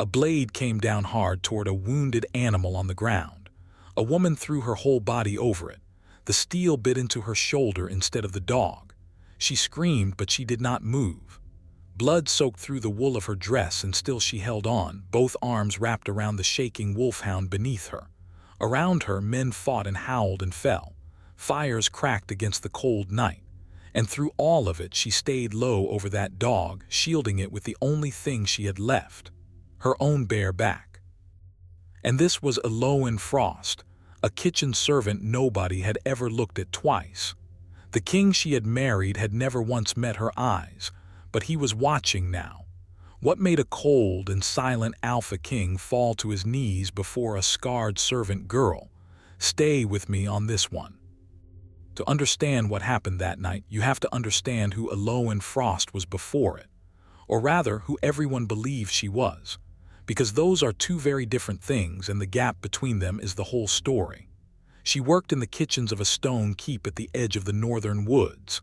A blade came down hard toward a wounded animal on the ground. A woman threw her whole body over it. The steel bit into her shoulder instead of the dog. She screamed, but she did not move. Blood soaked through the wool of her dress, and still she held on, both arms wrapped around the shaking wolfhound beneath her. Around her, men fought and howled and fell. Fires cracked against the cold night. And through all of it, she stayed low over that dog, shielding it with the only thing she had left, her own bare back. And this was Elowen Frost, a kitchen servant nobody had ever looked at twice. The king she had married had never once met her eyes, but he was watching now. What made a cold and silent alpha king fall to his knees before a scarred servant girl? Stay with me on this one. To understand what happened that night, you have to understand who Elowen Frost was before it, or rather, who everyone believed she was, because those are two very different things, and the gap between them is the whole story. She worked in the kitchens of a stone keep at the edge of the northern woods.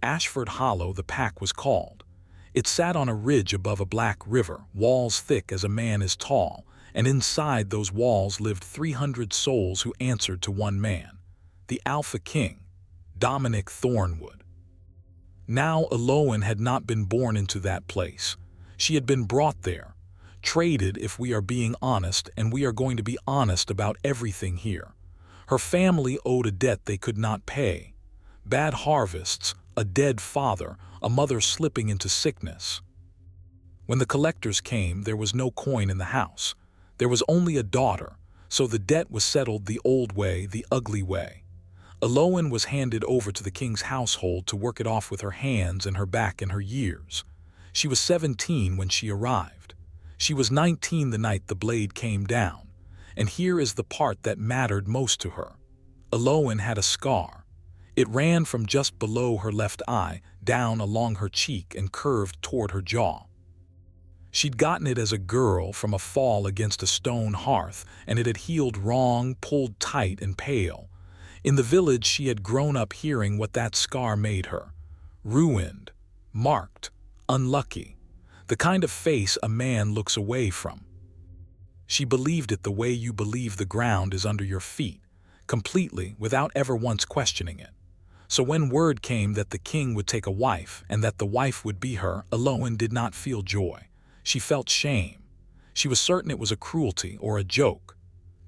Ashford Hollow, the pack was called. It sat on a ridge above a black river, walls thick as a man is tall, and inside those walls lived 300 souls who answered to one man, the Alpha King, Dominic Thornwood. Now Elowen had not been born into that place. She had been brought there, traded if we are being honest, and we are going to be honest about everything here. Her family owed a debt they could not pay. Bad harvests, a dead father, a mother slipping into sickness. When the collectors came, there was no coin in the house. There was only a daughter, so the debt was settled the old way, the ugly way. Elowen was handed over to the king's household to work it off with her hands and her back and her years. She was 17 when she arrived. She was 19 the night the blade came down. And here is the part that mattered most to her. Elowen had a scar. It ran from just below her left eye, down along her cheek and curved toward her jaw. She'd gotten it as a girl from a fall against a stone hearth, and it had healed wrong, pulled tight and pale. In the village she had grown up hearing what that scar made her. Ruined, marked, unlucky. The kind of face a man looks away from. She believed it the way you believe the ground is under your feet, completely, without ever once questioning it. So when word came that the king would take a wife and that the wife would be her, Elowen did not feel joy. She felt shame. She was certain it was a cruelty or a joke.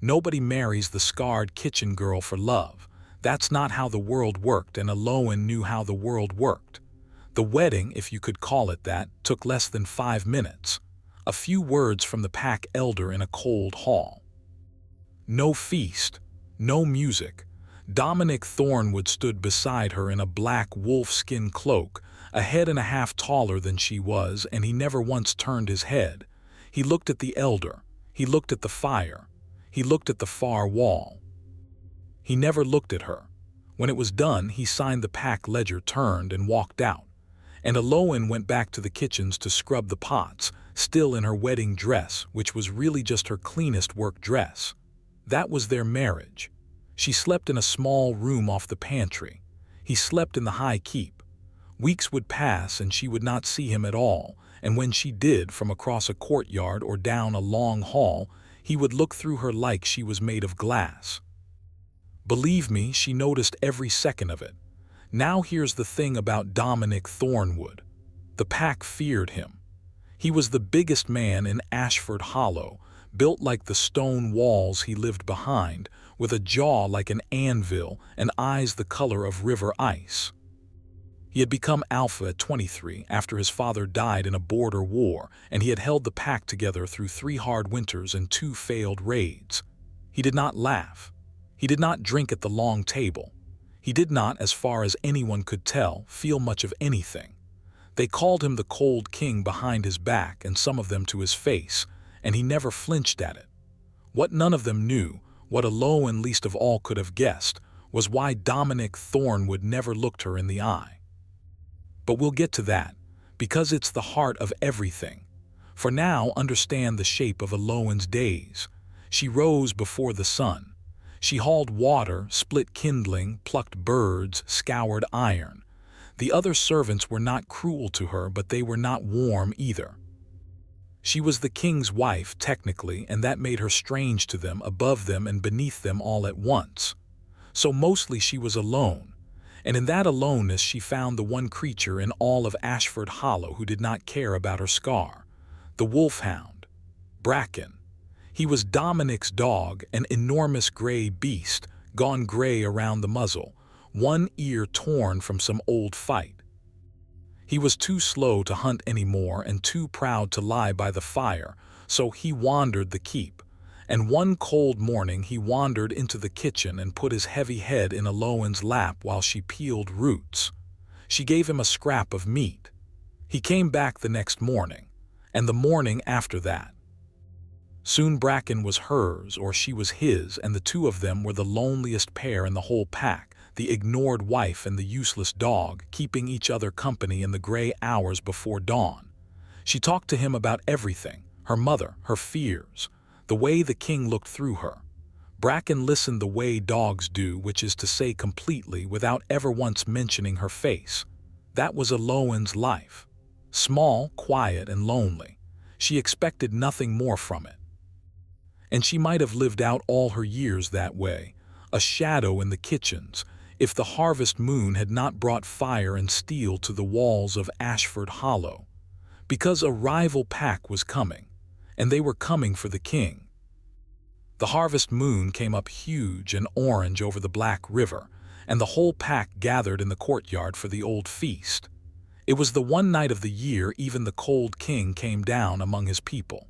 Nobody marries the scarred kitchen girl for love. That's not how the world worked, and Elowen knew how the world worked. The wedding, if you could call it that, took less than 5 minutes. A few words from the pack elder in a cold hall. No feast, no music. Dominic Thornwood stood beside her in a black wolfskin cloak, a head and a half taller than she was, and he never once turned his head. He looked at the elder. He looked at the fire. He looked at the far wall. He never looked at her. When it was done, he signed the pack ledger, turned, and walked out. And Elowen went back to the kitchens to scrub the pots, still in her wedding dress, which was really just her cleanest work dress. That was their marriage. She slept in a small room off the pantry. He slept in the high keep. Weeks would pass and she would not see him at all, and when she did, from across a courtyard or down a long hall, he would look through her like she was made of glass. Believe me, she noticed every second of it. Now here's the thing about Dominic Thornwood. The pack feared him. He was the biggest man in Ashford Hollow, built like the stone walls he lived behind, with a jaw like an anvil and eyes the color of river ice. He had become alpha at 23 after his father died in a border war, and he had held the pack together through 3 hard winters and 2 failed raids. He did not laugh. He did not drink at the long table. He did not, as far as anyone could tell, feel much of anything. They called him the Cold King behind his back, and some of them to his face, and he never flinched at it. What none of them knew, what Elowen least of all could have guessed, was why Dominic Thornwood never looked her in the eye. But we'll get to that, because it's the heart of everything. For now, understand the shape of Elowen's days. She rose before the sun. She hauled water, split kindling, plucked birds, scoured iron. The other servants were not cruel to her, but they were not warm either. She was the king's wife, technically, and that made her strange to them, above them and beneath them all at once. So mostly she was alone, and in that aloneness she found the one creature in all of Ashford Hollow who did not care about her scar, the wolfhound, Bracken. He was Dominic's dog, an enormous gray beast, gone gray around the muzzle, one ear torn from some old fight. He was too slow to hunt anymore and too proud to lie by the fire, so he wandered the keep. And one cold morning he wandered into the kitchen and put his heavy head in Aloin's lap while she peeled roots. She gave him a scrap of meat. He came back the next morning, and the morning after that. Soon Bracken was hers, or she was his, and the two of them were the loneliest pair in the whole pack, the ignored wife and the useless dog, keeping each other company in the gray hours before dawn. She talked to him about everything, her mother, her fears, the way the king looked through her. Bracken listened the way dogs do, which is to say completely, without ever once mentioning her face. That was Aloin's life. Small, quiet, and lonely. She expected nothing more from it. And she might have lived out all her years that way, a shadow in the kitchens, if the harvest moon had not brought fire and steel to the walls of Ashford Hollow. Because a rival pack was coming, and they were coming for the king. The harvest moon came up huge and orange over the Black River, and the whole pack gathered in the courtyard for the old feast. It was the one night of the year even the cold king came down among his people.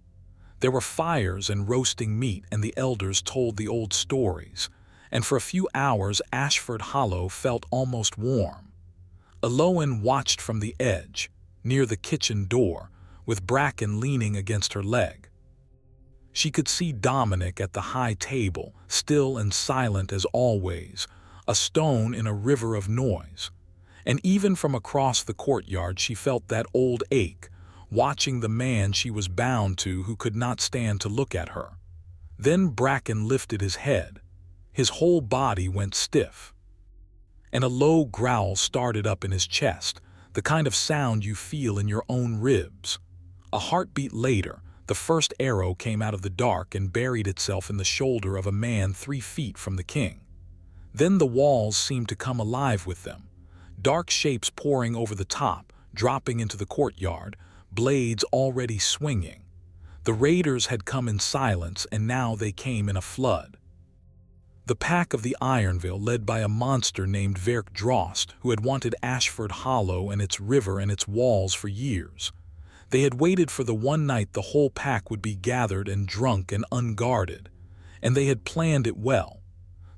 There were fires and roasting meat, and the elders told the old stories, and for a few hours Ashford Hollow felt almost warm. Aloin watched from the edge, near the kitchen door, with Bracken leaning against her leg. She could see Dominic at the high table, still and silent as always, a stone in a river of noise. And even from across the courtyard she felt that old ache, watching the man she was bound to who could not stand to look at her. Then Bracken lifted his head. His whole body went stiff. And a low growl started up in his chest, the kind of sound you feel in your own ribs. A heartbeat later, the first arrow came out of the dark and buried itself in the shoulder of a man 3 feet from the king. Then the walls seemed to come alive with them, dark shapes pouring over the top, dropping into the courtyard, blades already swinging. The raiders had come in silence, and now they came in a flood. The pack of the Ironville, led by a monster named Verk Drost, who had wanted Ashford Hollow and its river and its walls for years. They had waited for the one night the whole pack would be gathered and drunk and unguarded, and they had planned it well.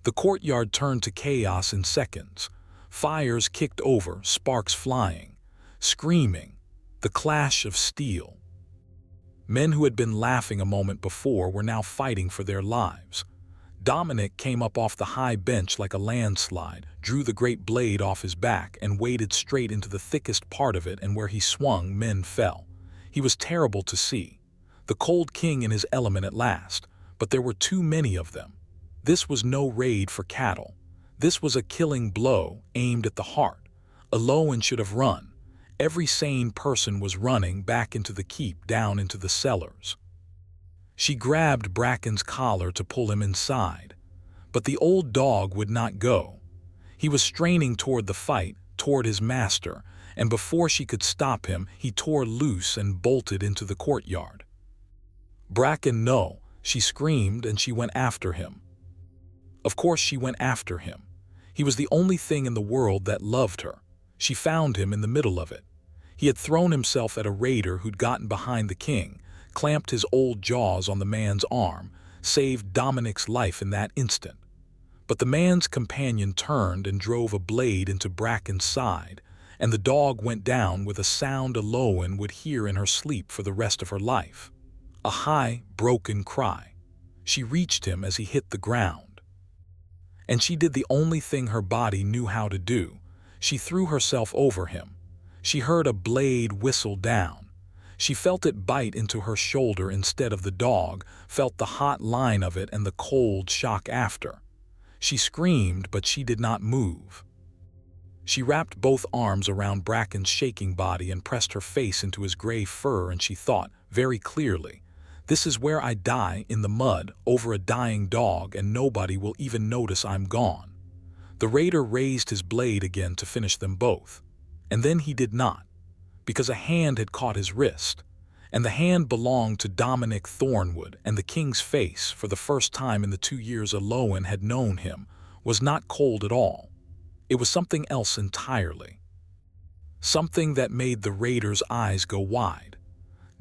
The courtyard turned to chaos in seconds. Fires kicked over, sparks flying, screaming, the clash of steel. Men who had been laughing a moment before were now fighting for their lives. Dominic came up off the high bench like a landslide, drew the great blade off his back, and waded straight into the thickest part of it, and where he swung, men fell. He was terrible to see. The cold king in his element at last, but there were too many of them. This was no raid for cattle. This was a killing blow aimed at the heart. Aloin should have run. Every sane person was running back into the keep, down into the cellars. She grabbed Bracken's collar to pull him inside, but the old dog would not go. He was straining toward the fight, toward his master, and before she could stop him, he tore loose and bolted into the courtyard. Bracken, no, she screamed, and she went after him. Of course she went after him. He was the only thing in the world that loved her. She found him in the middle of it. He had thrown himself at a raider who'd gotten behind the king, clamped his old jaws on the man's arm, saved Dominic's life in that instant. But the man's companion turned and drove a blade into Bracken's side, and the dog went down with a sound Aloin would hear in her sleep for the rest of her life. A high, broken cry. She reached him as he hit the ground. And she did the only thing her body knew how to do. She threw herself over him. She heard a blade whistle down. She felt it bite into her shoulder instead of the dog, felt the hot line of it and the cold shock after. She screamed, but she did not move. She wrapped both arms around Bracken's shaking body and pressed her face into his gray fur, and she thought, very clearly. "This is where I die, in the mud, over a dying dog, and nobody will even notice I'm gone." The raider raised his blade again to finish them both. And then he did not, because a hand had caught his wrist. And the hand belonged to Dominic Thornwood, and the king's face, for the first time in the 2 years Aloin had known him, was not cold at all. It was something else entirely. Something that made the raider's eyes go wide.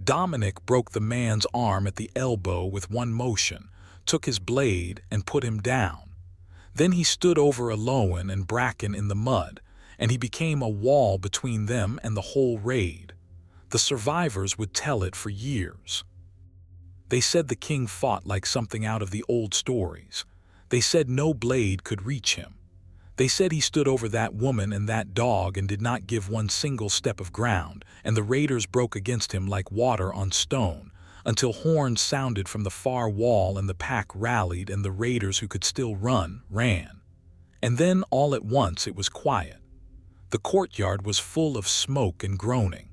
Dominic broke the man's arm at the elbow with one motion, took his blade and put him down. Then he stood over Aloin and Bracken in the mud, and he became a wall between them and the whole raid. The survivors would tell it for years. They said the king fought like something out of the old stories. They said no blade could reach him. They said he stood over that woman and that dog and did not give one single step of ground, and the raiders broke against him like water on stone, until horns sounded from the far wall and the pack rallied and the raiders who could still run, ran. And then all at once it was quiet. The courtyard was full of smoke and groaning,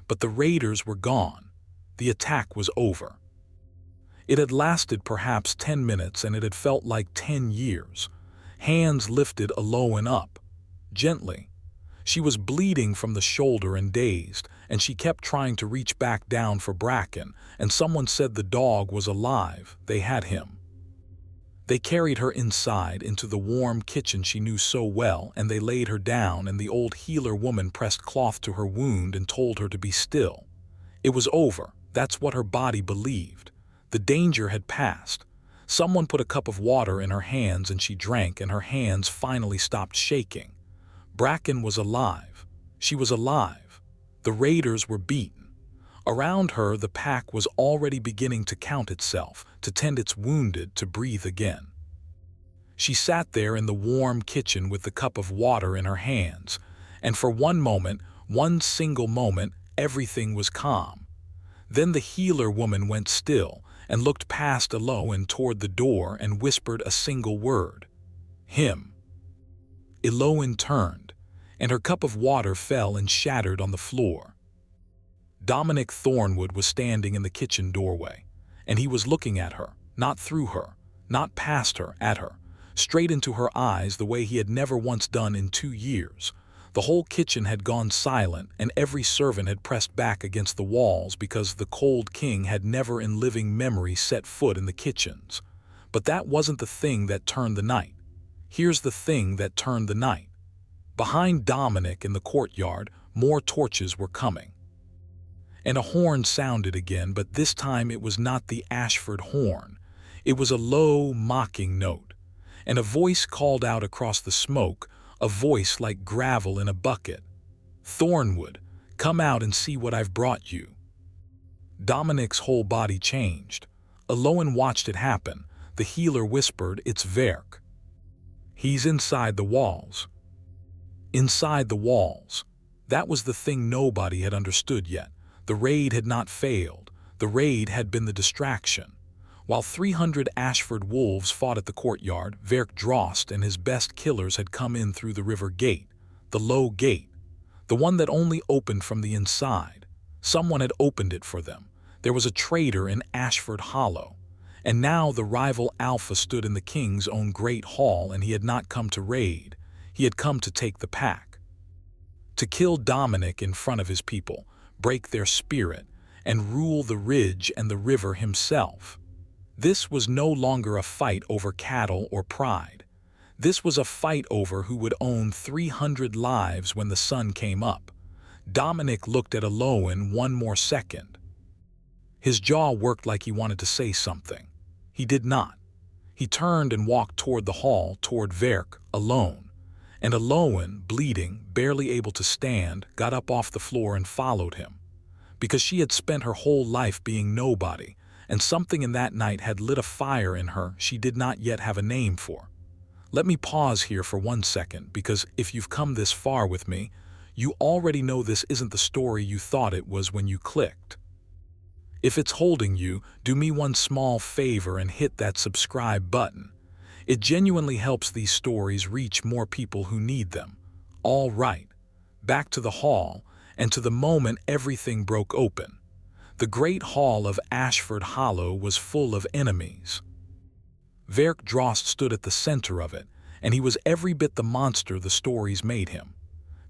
but the raiders were gone. The attack was over. It had lasted perhaps 10 minutes, and it had felt like 10 years. Hands lifted Aloin up, gently. She was bleeding from the shoulder and dazed, and she kept trying to reach back down for Bracken, and someone said the dog was alive. They had him. They carried her inside into the warm kitchen she knew so well, and they laid her down, and the old healer woman pressed cloth to her wound and told her to be still. It was over. That's what her body believed. The danger had passed. Someone put a cup of water in her hands and she drank, and her hands finally stopped shaking. Bracken was alive. She was alive. The raiders were beaten. Around her, the pack was already beginning to count itself, to tend its wounded, to breathe again. She sat there in the warm kitchen with the cup of water in her hands, and for one moment, one single moment, everything was calm. Then the healer woman went still and looked past Aloin toward the door and whispered a single word. "Him." Aloin turned, and her cup of water fell and shattered on the floor. Dominic Thornwood was standing in the kitchen doorway, and he was looking at her, not through her, not past her, at her, straight into her eyes the way he had never once done in 2 years. The whole kitchen had gone silent, and every servant had pressed back against the walls because the cold king had never in living memory set foot in the kitchens. But that wasn't the thing that turned the night. Here's the thing that turned the night. Behind Dominic in the courtyard, more torches were coming. And a horn sounded again, but this time it was not the Ashford horn. It was a low, mocking note, and a voice called out across the smoke, a voice like gravel in a bucket. "Thornwood, come out and see what I've brought you." Dominic's whole body changed. Aloin watched it happen. The healer whispered, "It's Verk. He's inside the walls." Inside the walls. That was the thing nobody had understood yet. The raid had not failed. The raid had been the distraction. While 300 Ashford wolves fought at the courtyard, Verk Drost and his best killers had come in through the river gate, the low gate, the one that only opened from the inside. Someone had opened it for them. There was a traitor in Ashford Hollow. And now the rival Alpha stood in the king's own great hall, and he had not come to raid. He had come to take the pack. To kill Dominic in front of his people, break their spirit, and rule the ridge and the river himself. This was no longer a fight over cattle or pride. This was a fight over who would own 300 lives when the sun came up. Dominic looked at Aloin one more second. His jaw worked like he wanted to say something. He did not. He turned and walked toward the hall, toward Verk, alone. And Aloin, bleeding, barely able to stand, got up off the floor and followed him. Because she had spent her whole life being nobody, and something in that night had lit a fire in her she did not yet have a name for. Let me pause here for 1 second, because if you've come this far with me, you already know this isn't the story you thought it was when you clicked. If it's holding you, do me one small favor and hit that subscribe button. It genuinely helps these stories reach more people who need them. All right, back to the hall, and to the moment everything broke open. The great hall of Ashford Hollow was full of enemies. Verk Drost stood at the center of it, and he was every bit the monster the stories made him.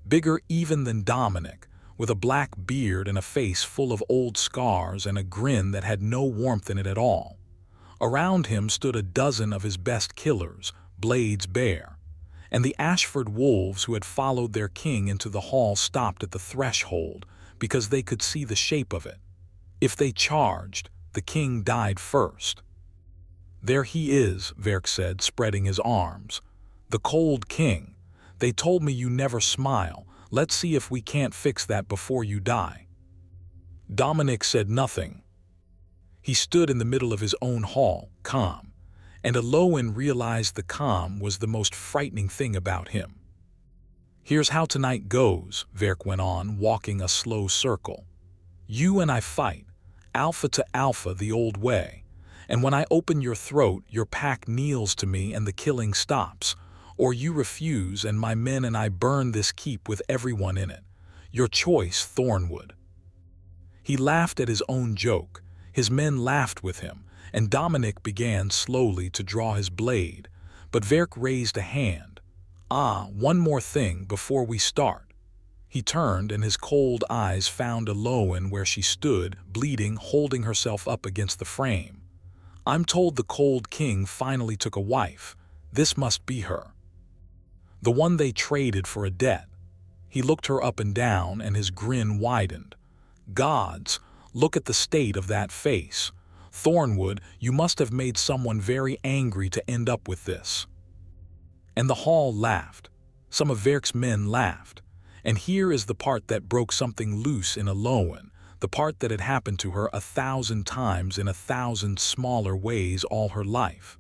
Bigger even than Dominic, with a black beard and a face full of old scars and a grin that had no warmth in it at all. Around him stood a dozen of his best killers, blades bare. And the Ashford wolves who had followed their king into the hall stopped at the threshold because they could see the shape of it. If they charged, the king died first. "There he is," Verk said, spreading his arms. "The cold king. They told me you never smile. Let's see if we can't fix that before you die." Dominic said nothing. He stood in the middle of his own hall, calm, and Aloin realized the calm was the most frightening thing about him. "Here's how tonight goes," Verk went on, walking a slow circle. "You and I fight, alpha to alpha the old way, and when I open your throat, your pack kneels to me and the killing stops, or you refuse and my men and I burn this keep with everyone in it. Your choice, Thornwood." He laughed at his own joke. His men laughed with him, and Dominic began slowly to draw his blade, but Verk raised a hand. "One more thing before we start." He turned, and his cold eyes found Aloin where she stood, bleeding, holding herself up against the frame. "I'm told the cold king finally took a wife. This must be her. The one they traded for a debt." He looked her up and down, and his grin widened. "Gods, look at the state of that face. Thornwood, you must have made someone very angry to end up with this." And the hall laughed. Some of Verk's men laughed. And here is the part that broke something loose in Aloin, the part that had happened to her 1,000 times in 1,000 smaller ways all her life.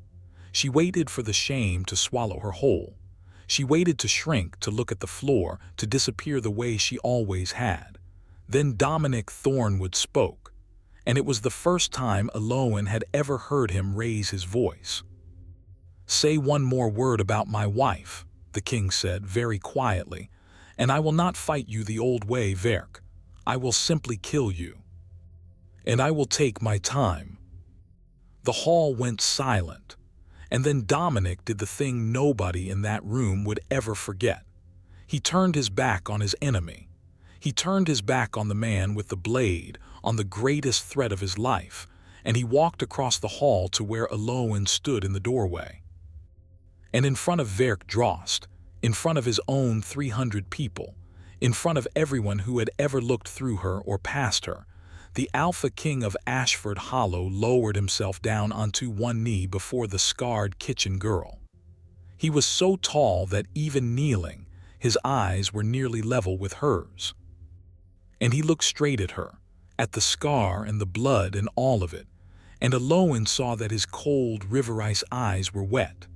She waited for the shame to swallow her whole. She waited to shrink, to look at the floor, to disappear the way she always had. Then Dominic Thornwood spoke, and it was the first time Aloin had ever heard him raise his voice. "Say one more word about my wife," the king said very quietly, "and I will not fight you the old way, Verk. I will simply kill you. And I will take my time." The hall went silent, and then Dominic did the thing nobody in that room would ever forget. He turned his back on his enemy. He turned his back on the man with the blade, on the greatest threat of his life, and he walked across the hall to where Aloin stood in the doorway. And in front of Verk Drost, in front of his own 300 people, in front of everyone who had ever looked through her or past her, the Alpha King of Ashford Hollow lowered himself down onto one knee before the scarred kitchen girl. He was so tall that even kneeling, his eyes were nearly level with hers. And he looked straight at her, at the scar and the blood and all of it, and Aloin saw that his cold river ice eyes were wet.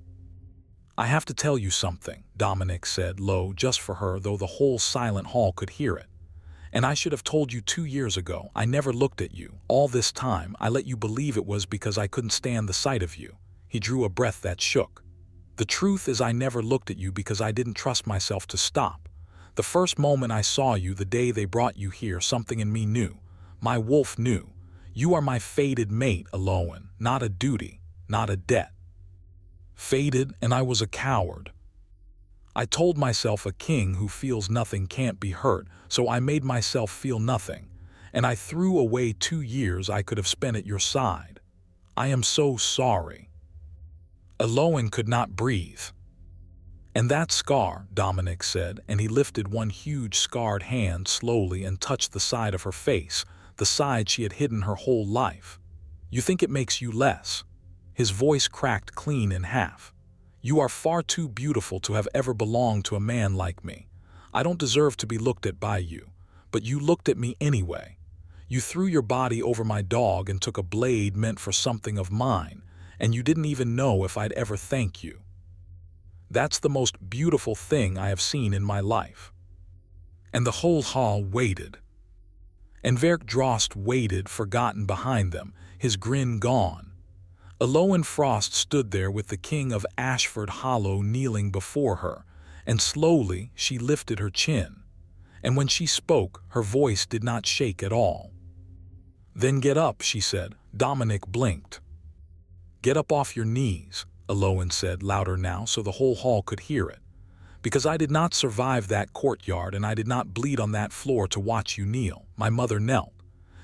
"I have to tell you something," Dominic said low just for her, though the whole silent hall could hear it. "And I should have told you 2 years ago. I never looked at you. All this time, I let you believe it was because I couldn't stand the sight of you." He drew a breath that shook. "The truth is I never looked at you because I didn't trust myself to stop. The first moment I saw you, the day they brought you here, something in me knew. My wolf knew. You are my fated mate, Aloin, not a duty, not a debt. Fated, and I was a coward. I told myself a king who feels nothing can't be hurt, so I made myself feel nothing, and I threw away 2 years I could have spent at your side. I am so sorry." Aloin could not breathe. "And that scar," Dominic said, and he lifted one huge scarred hand slowly and touched the side of her face, the side she had hidden her whole life. "You think it makes you less?" His voice cracked clean in half. "You are far too beautiful to have ever belonged to a man like me. I don't deserve to be looked at by you, but you looked at me anyway. You threw your body over my dog and took a blade meant for something of mine, and you didn't even know if I'd ever thank you. That's the most beautiful thing I have seen in my life." And the whole hall waited. And Verk Drost waited, forgotten behind them, his grin gone. Aloin Frost stood there with the king of Ashford Hollow kneeling before her, and slowly she lifted her chin. And when she spoke, her voice did not shake at all. Then get up, she said. Dominic blinked. Get up off your knees, Elowen said, louder now so the whole hall could hear it. Because I did not survive that courtyard and I did not bleed on that floor to watch you kneel. My mother knelt.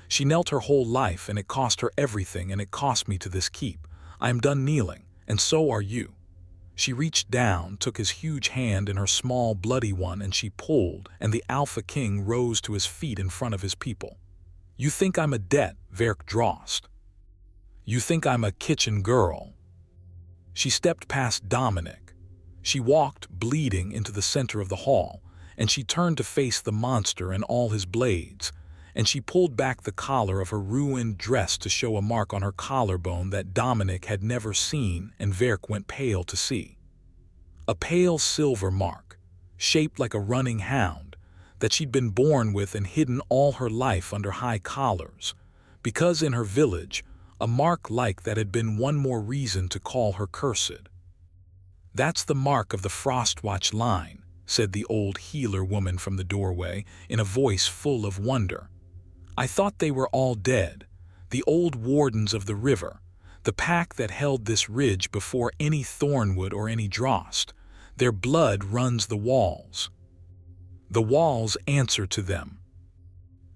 She knelt her whole life and it cost her everything and it cost me to this keep. I am done kneeling, and so are you. She reached down, took his huge hand in her small bloody one and she pulled, and the Alpha King rose to his feet in front of his people. You think I'm a debt, Verk Drost. You think I'm a kitchen girl. She stepped past Dominic. She walked, bleeding, into the center of the hall, and she turned to face the monster and all his blades, and she pulled back the collar of her ruined dress to show a mark on her collarbone that Dominic had never seen, and Verk went pale to see. A pale silver mark, shaped like a running hound, that she'd been born with and hidden all her life under high collars, because in her village, a mark like that had been one more reason to call her cursed. That's the mark of the Frostwatch line, said the old healer woman from the doorway in a voice full of wonder. I thought they were all dead, the old wardens of the river, the pack that held this ridge before any Thornwood or any Drost. Their blood runs the walls. The walls answer to them.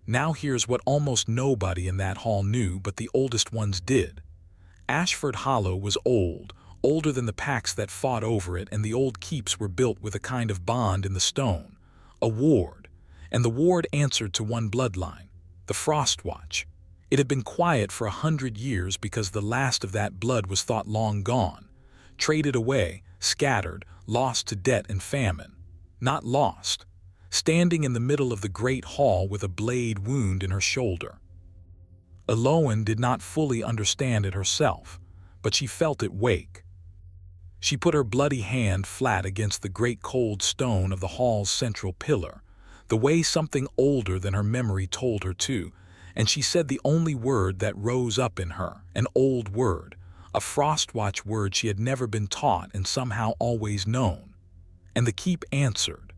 Now here's what almost nobody in that hall knew, but the oldest ones did. Ashford Hollow was old, older than the packs that fought over it, and the old keeps were built with a kind of bond in the stone, a ward, and the ward answered to one bloodline, the Frostwatch. It had been quiet for 100 years because the last of that blood was thought long gone, traded away, scattered, lost to debt and famine. Not lost, standing in the middle of the great hall with a blade wound in her shoulder. Elowen did not fully understand it herself, but she felt it wake. She put her bloody hand flat against the great cold stone of the hall's central pillar, the way something older than her memory told her to, and she said the only word that rose up in her, an old word, a Frostwatch word she had never been taught and somehow always known. And the keep answered.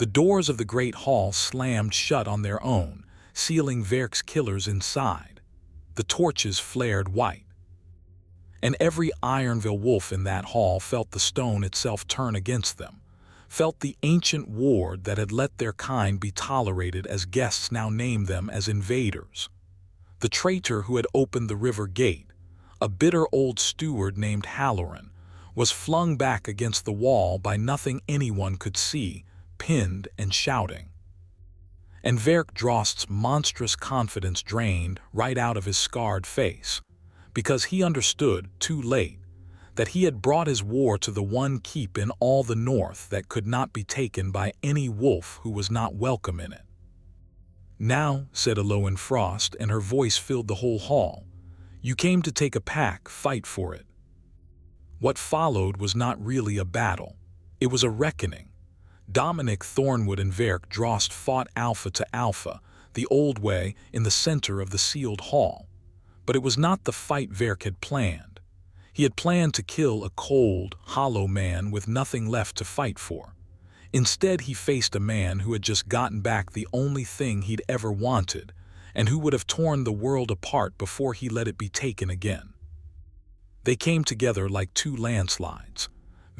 The doors of the great hall slammed shut on their own, sealing Verk's killers inside. The torches flared white. And every Ironville wolf in that hall felt the stone itself turn against them, felt the ancient ward that had let their kind be tolerated as guests now named them as invaders. The traitor who had opened the river gate, a bitter old steward named Halloran, was flung back against the wall by nothing anyone could see, pinned and shouting. And Verk Drost's monstrous confidence drained right out of his scarred face, because he understood, too late, that he had brought his war to the one keep in all the north that could not be taken by any wolf who was not welcome in it. Now, said Elowen Frost, and her voice filled the whole hall, you came to take a pack, fight for it. What followed was not really a battle. It was a reckoning. Dominic Thornwood and Verk Drost fought alpha to alpha, the old way, in the center of the sealed hall. But it was not the fight Verk had planned. He had planned to kill a cold, hollow man with nothing left to fight for. Instead, he faced a man who had just gotten back the only thing he'd ever wanted, and who would have torn the world apart before he let it be taken again. They came together like two landslides.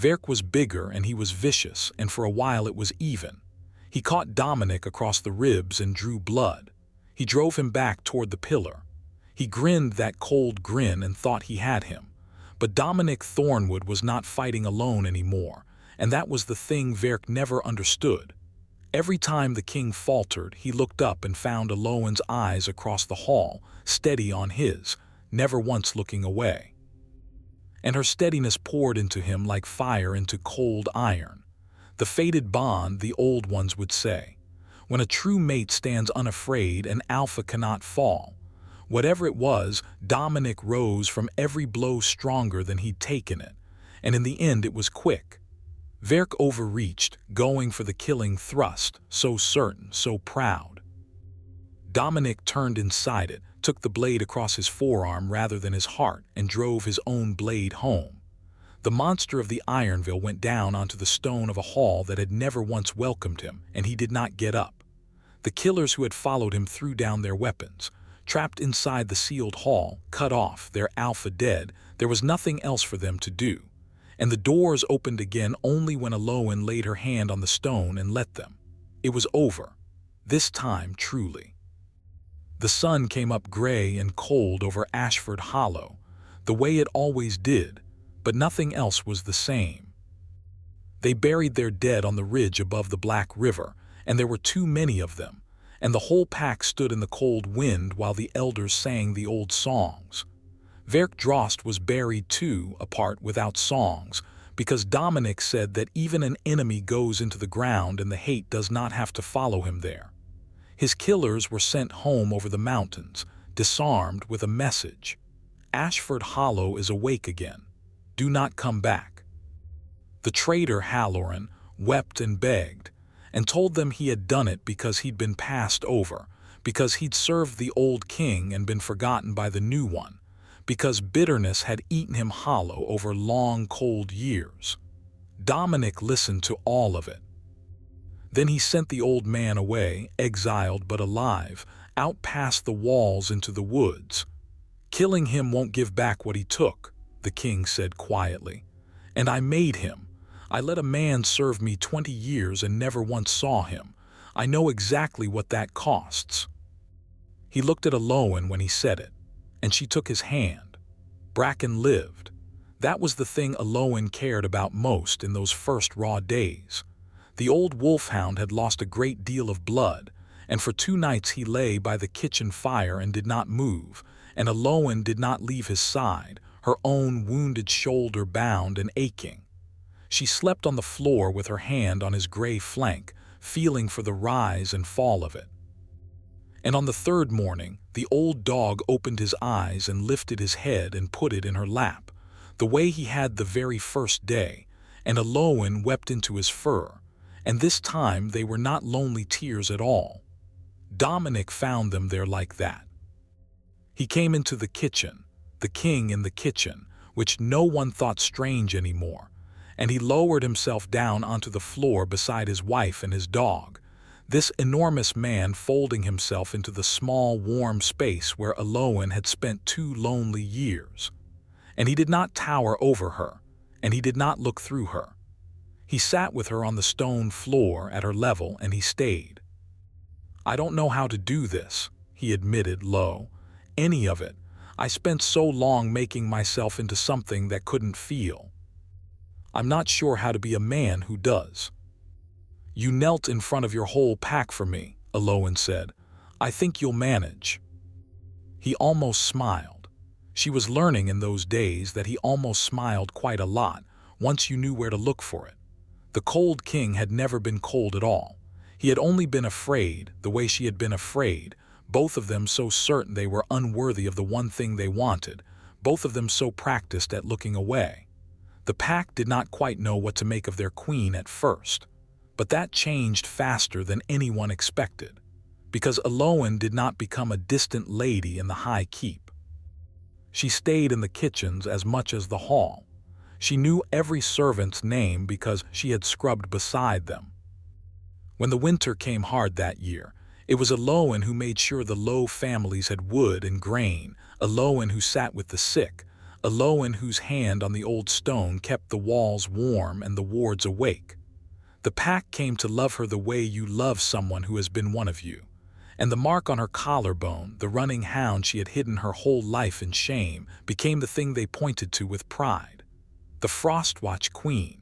Verk was bigger and he was vicious, and for a while it was even. He caught Dominic across the ribs and drew blood. He drove him back toward the pillar. He grinned that cold grin and thought he had him. But Dominic Thornwood was not fighting alone anymore, and that was the thing Verk never understood. Every time the king faltered, he looked up and found Elowen's eyes across the hall, steady on his, never once looking away. And her steadiness poured into him like fire into cold iron. The fated bond, the old ones would say. When a true mate stands unafraid, an alpha cannot fall. Whatever it was, Dominic rose from every blow stronger than he'd taken it, and in the end it was quick. Verk overreached, going for the killing thrust, so certain, so proud. Dominic turned inside it, took the blade across his forearm rather than his heart, and drove his own blade home. The monster of the Ironville went down onto the stone of a hall that had never once welcomed him, and he did not get up. The killers who had followed him threw down their weapons, Trapped inside the sealed hall, cut off, their alpha dead, there was nothing else for them to do. And the doors opened again only when Aloin laid her hand on the stone and let them. It was over. This time, truly. The sun came up gray and cold over Ashford Hollow, the way it always did, but nothing else was the same. They buried their dead on the ridge above the Black River, and there were too many of them, and the whole pack stood in the cold wind while the elders sang the old songs. Verk was buried too, apart without songs, because Dominic said that even an enemy goes into the ground and the hate does not have to follow him there. His killers were sent home over the mountains, disarmed with a message. Ashford Hollow is awake again. Do not come back. The traitor Halloran wept and begged, and told them he had done it because he'd been passed over, because he'd served the old king and been forgotten by the new one, because bitterness had eaten him hollow over long, cold years. Dominic listened to all of it. Then he sent the old man away, exiled but alive, out past the walls into the woods. Killing him won't give back what he took, the king said quietly. And I made him. I let a man serve me 20 years and never once saw him. I know exactly what that costs. He looked at Aloin when he said it, and she took his hand. Bracken lived. That was the thing Aloin cared about most in those first raw days. The old wolfhound had lost a great deal of blood, and for 2 nights he lay by the kitchen fire and did not move, and Aloin did not leave his side, her own wounded shoulder bound and aching. She slept on the floor with her hand on his gray flank, feeling for the rise and fall of it. And on the 3rd morning, the old dog opened his eyes and lifted his head and put it in her lap, the way he had the very first day, and Aloin wept into his fur, and this time they were not lonely tears at all. Dominic found them there like that. He came into the kitchen, the king in the kitchen, which no one thought strange anymore, and he lowered himself down onto the floor beside his wife and his dog, this enormous man folding himself into the small, warm space where Aloin had spent 2 lonely years. And he did not tower over her, and he did not look through her. He sat with her on the stone floor at her level, and he stayed. I don't know how to do this, he admitted low. Any of it. I spent so long making myself into something that couldn't feel. I'm not sure how to be a man who does. You knelt in front of your whole pack for me, Aloin said. I think you'll manage. He almost smiled. She was learning in those days that he almost smiled quite a lot, once you knew where to look for it. The cold king had never been cold at all. He had only been afraid, the way she had been afraid, both of them so certain they were unworthy of the one thing they wanted, both of them so practiced at looking away. The pack did not quite know what to make of their queen at first, but that changed faster than anyone expected, because Aloin did not become a distant lady in the high keep. She stayed in the kitchens as much as the hall. She knew every servant's name because she had scrubbed beside them. When the winter came hard that year, it was Aloin who made sure the Low families had wood and grain, Aloin who sat with the sick, Aloin whose hand on the old stone kept the walls warm and the wards awake. The pack came to love her the way you love someone who has been one of you. And the mark on her collarbone, the running hound she had hidden her whole life in shame, became the thing they pointed to with pride. The Frostwatch Queen,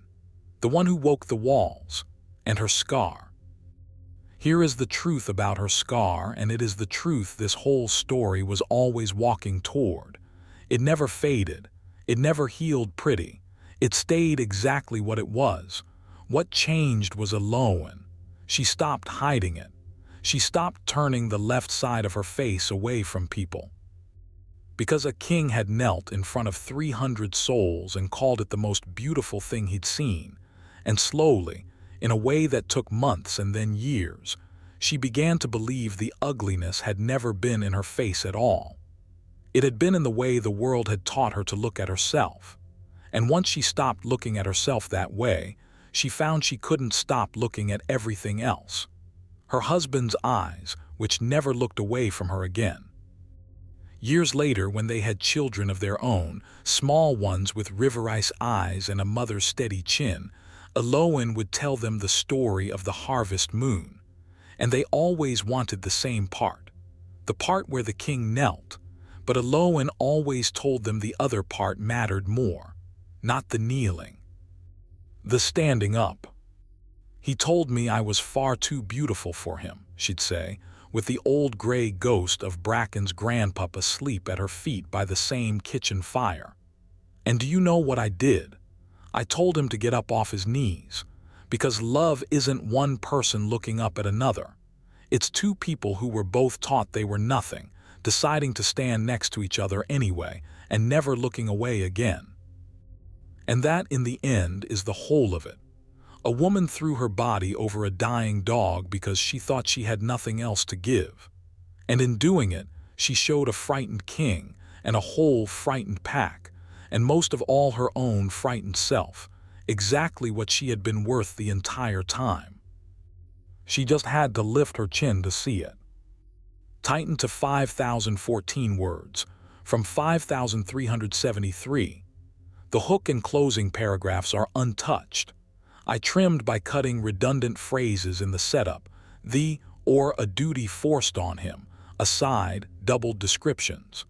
the one who woke the walls, and her scar. Here is the truth about her scar, and it is the truth this whole story was always walking toward. It never faded. It never healed pretty. It stayed exactly what it was. What changed was Aloin. She stopped hiding it. She stopped turning the left side of her face away from people. Because a king had knelt in front of 300 souls and called it the most beautiful thing he'd seen, and slowly, in a way that took months and then years, she began to believe the ugliness had never been in her face at all. It had been in the way the world had taught her to look at herself. And once she stopped looking at herself that way, she found she couldn't stop looking at everything else. Her husband's eyes, which never looked away from her again. Years later, when they had children of their own, small ones with river ice eyes and a mother's steady chin, Eloin would tell them the story of the harvest moon. And they always wanted the same part, the part where the king knelt, but Eloin always told them the other part mattered more, not the kneeling, the standing up. He told me I was far too beautiful for him, she'd say, with the old gray ghost of Bracken's grandpapa asleep at her feet by the same kitchen fire. And do you know what I did? I told him to get up off his knees, because love isn't one person looking up at another. It's two people who were both taught they were nothing, deciding to stand next to each other anyway, and never looking away again. And that, in the end, is the whole of it. A woman threw her body over a dying dog because she thought she had nothing else to give. And in doing it, she showed a frightened king and a whole frightened pack, and most of all her own frightened self, exactly what she had been worth the entire time. She just had to lift her chin to see it. Tightened to 5,014 words, from 5,373. The hook and closing paragraphs are untouched. I trimmed by cutting redundant phrases in the setup, the or a duty forced on him, aside, doubled descriptions,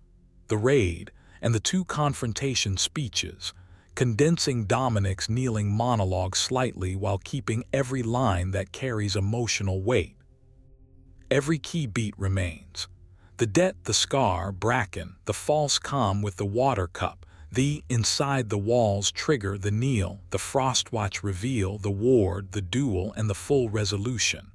the raid, and the two confrontation speeches, condensing Dominic's kneeling monologue slightly while keeping every line that carries emotional weight. Every key beat remains. The debt, the scar, Bracken, the false calm with the water cup, the inside the walls trigger, the kneel, the Frostwatch reveal, the ward, the duel, and the full resolution.